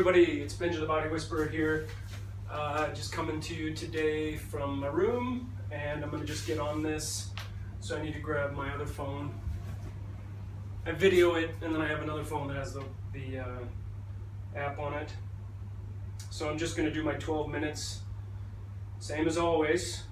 everybody, it's Binja the Body Whisperer here. Just coming to you today from my room, and I'm going to just get on this. So I need to grab my other phone. I video it, and then I have another phone that has the app on it. So I'm just going to do my 12 minutes, same as always.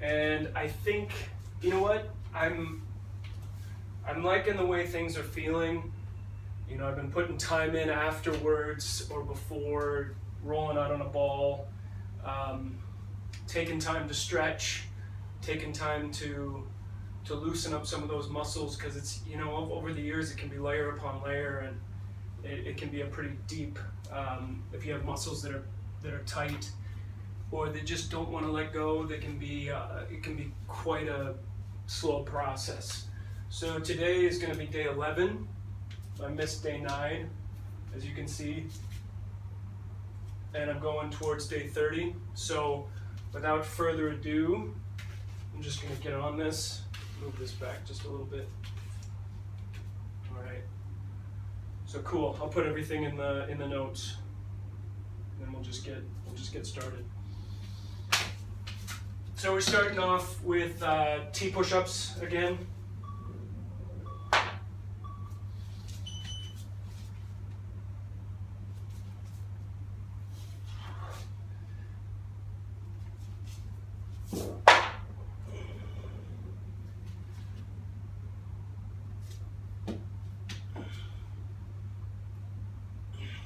And I think, you know what, I'm liking the way things are feeling. You know, I've been putting time in afterwards or before, rolling out on a ball, taking time to stretch, taking time to loosen up some of those muscles, because it's, you know, over the years it can be layer upon layer, and it can be a pretty deep, if you have muscles that are tight or they just don't want to let go, they can be it can be quite a slow process. So today is going to be day 11. I missed day 9, as you can see, and I'm going towards day 30. So without further ado, I'm just going to get on this, move this back just a little bit. All right. So cool. I'll put everything in the notes, and then we'll just get started. So we're starting off with T push-ups again.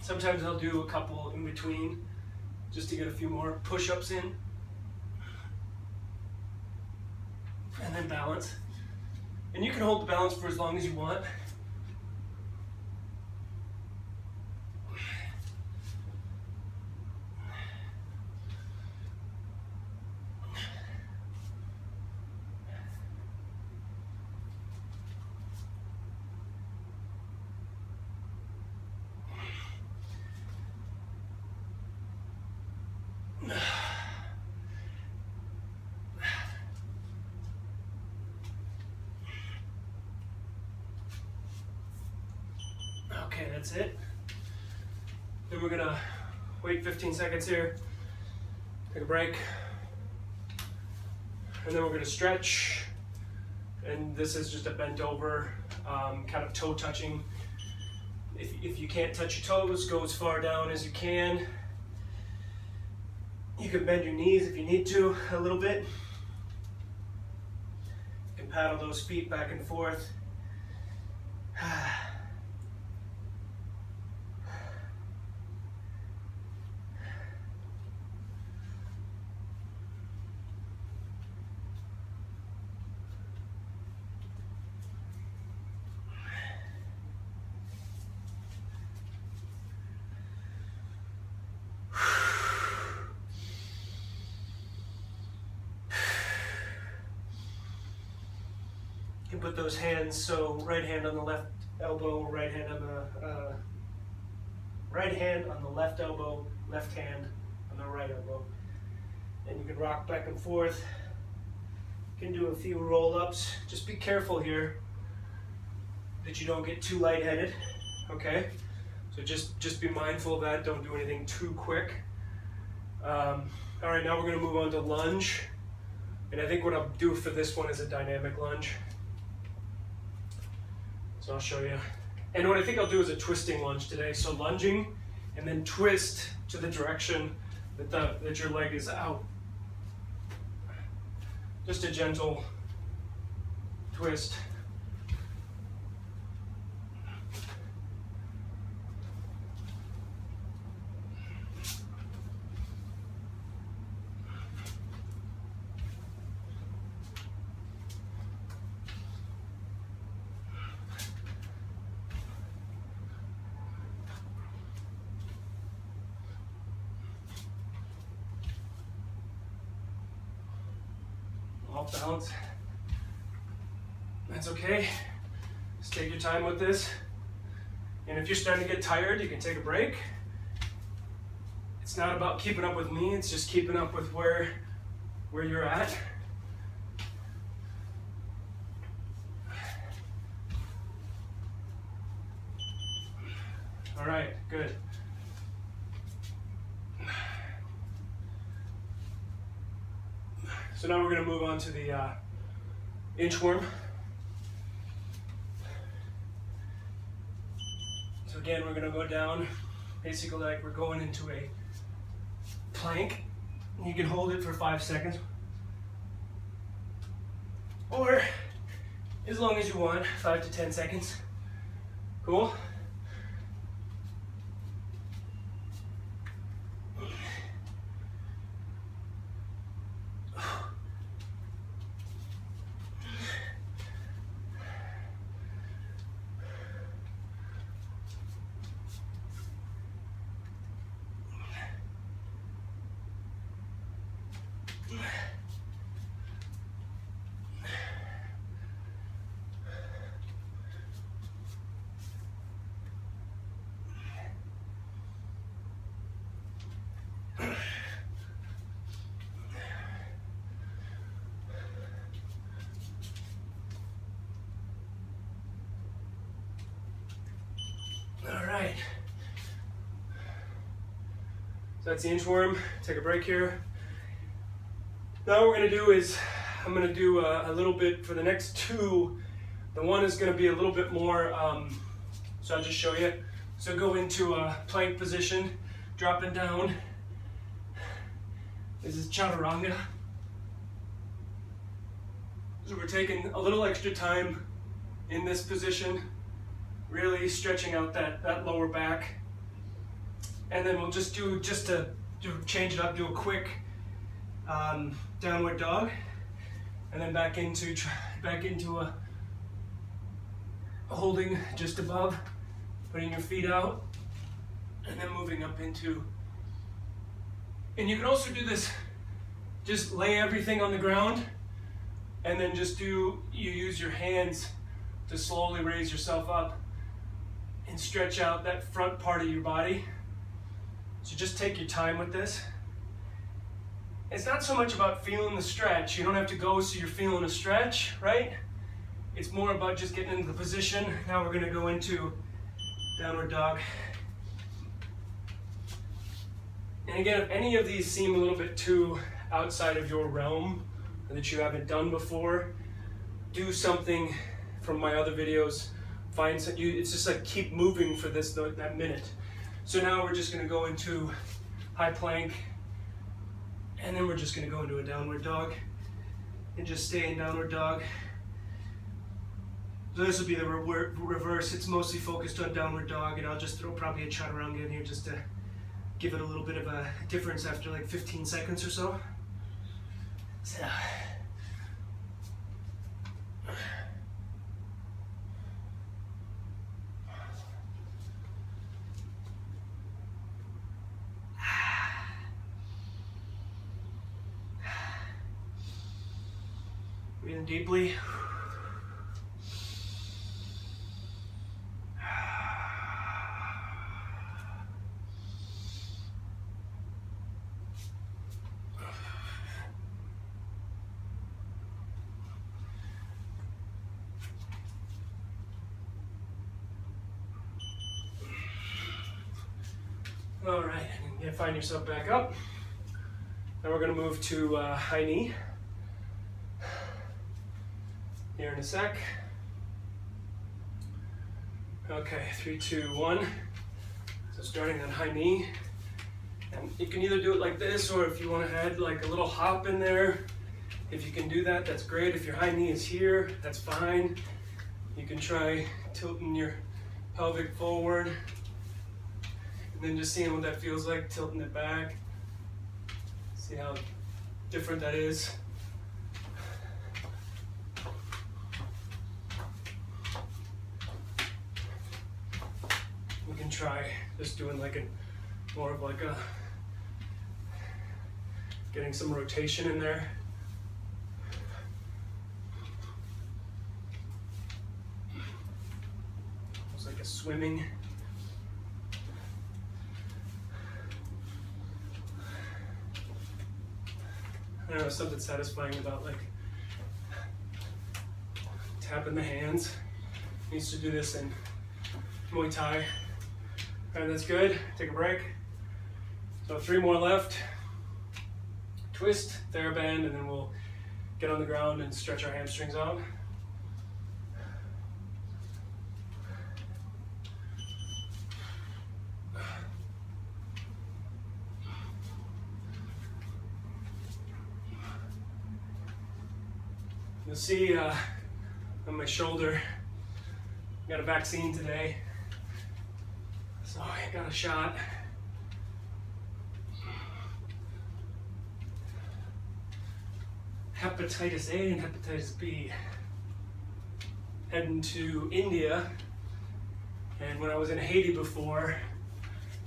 Sometimes I'll do a couple in between just to get a few more push-ups in. And then balance. And you can hold the balance for as long as you want. Okay, that's it. Then we're gonna wait 15 seconds here, take a break, and then we're gonna stretch. And this is just a bent over, kind of toe touching. If you can't touch your toes, go as far down as you can. You can bend your knees if you need to a little bit. You can paddle those feet back and forth. You can put those hands, so right hand on the left elbow, right hand on the left elbow, left hand on the right elbow. And you can rock back and forth. You can do a few roll-ups. Just be careful here that you don't get too lightheaded, okay? So just be mindful of that. Don't do anything too quick. All right, now we're gonna move on to lunge. And I think what I'll do for this one is a dynamic lunge. So I'll show you. And what I think I'll do is a twisting lunge today. So lunging and then twist to the direction that your leg is out. Just a gentle twist. Off balance. That's okay. Just take your time with this. And if you're starting to get tired, you can take a break. It's not about keeping up with me, it's just keeping up with where you're at. All right, good. So now we're going to move on to the inchworm. So again, we're going to go down, basically like we're going into a plank. You can hold it for 5 seconds, or as long as you want, 5 to 10 seconds. Cool? All right. So that's the inchworm. Take a break here. Now what we're going to do is, I'm going to do a little bit for the next two. The one is going to be a little bit more, so I'll just show you. So go into a plank position, dropping down. This is chaturanga. So we're taking a little extra time in this position, really stretching out that lower back. And then we'll just to change it up, do a quick downward dog, and then back into a holding just above, putting your feet out, and then moving up into. And you can also do this, just lay everything on the ground, and then you use your hands to slowly raise yourself up and stretch out that front part of your body. So just take your time with this. It's not so much about feeling the stretch. You don't have to go so you're feeling a stretch, right? It's more about just getting into the position. Now we're going to go into downward dog. And again, if any of these seem a little bit too outside of your realm, or that you haven't done before, do something from my other videos. It's just like keep moving for that minute. So now we're just going to go into high plank, and then we're just going to go into a downward dog and just stay in downward dog. So this will be the reverse. It's mostly focused on downward dog, and I'll just throw probably a chaturanga in here just to give it a little bit of a difference after like 15 seconds or so. So. Breathing deeply. All right, and find yourself back up. Now we're going to move to high knee. Here in a sec. Okay, 3, 2, 1. So starting on high knee. And you can either do it like this, or if you want to add like a little hop in there, if you can do that, that's great. If your high knee is here, that's fine. You can try tilting your pelvic forward, and then just seeing what that feels like, tilting it back. See how different that is. We can try just doing like more of like a, getting some rotation in there. Almost like a swimming. I don't know, something satisfying about like tapping the hands. I used to do this in Muay Thai. Alright, that's good. Take a break. So 3 more left. Twist, TheraBand, and then we'll get on the ground and stretch our hamstrings out. You'll see on my shoulder, I got a vaccine today, so I got a shot. Hepatitis A and hepatitis B. Heading to India, and when I was in Haiti before,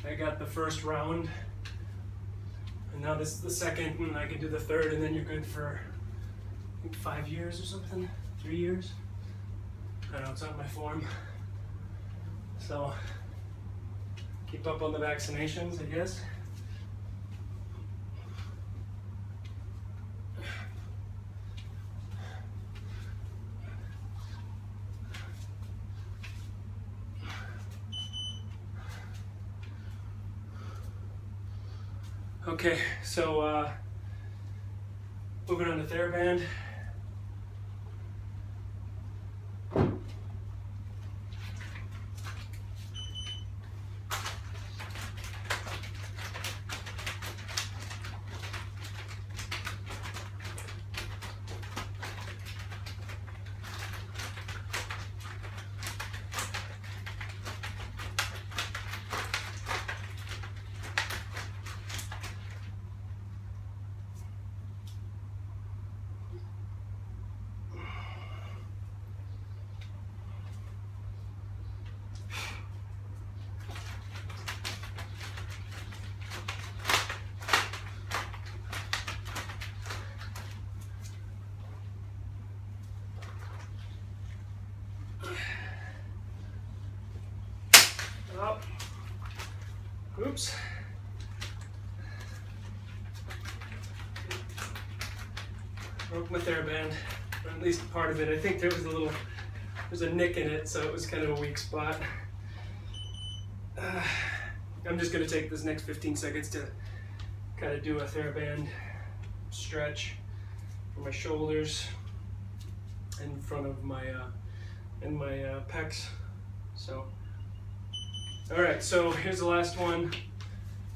I got the first round, and now this is the second, and I can do the third, and then you're good for I think 5 years or something, 3 years. I don't know, it's on my form. So keep up on the vaccinations, I guess. Okay, so moving on to TheraBand. Up. Oops. Broke my TheraBand, or at least part of it. I think there's a nick in it, so it was kind of a weak spot. I'm just gonna take this next 15 seconds to kind of do a TheraBand stretch for my shoulders in front of my pecs. So. All right, so here's the last one.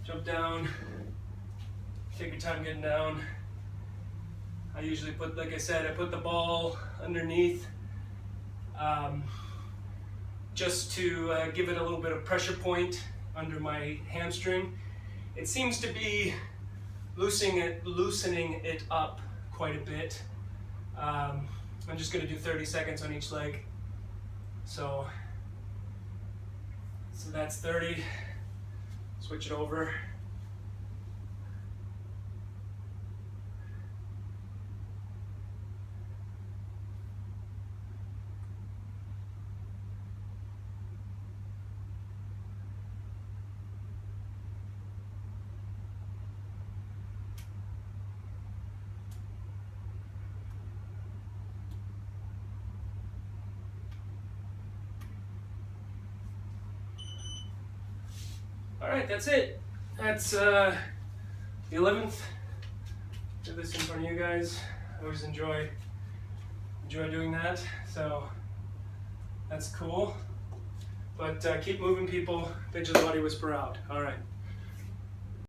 Jump down, take your time getting down. I usually put, like I said, I put the ball underneath just to give it a little bit of pressure point under my hamstring. It seems to be loosening it up quite a bit. I'm just gonna do 30 seconds on each leg. So that's 30, switch it over. All right, that's it. That's the 11th. Do this in front of you guys. I always enjoy doing that, so that's cool. But keep moving, people. Binja the Body Whisperer out. All right.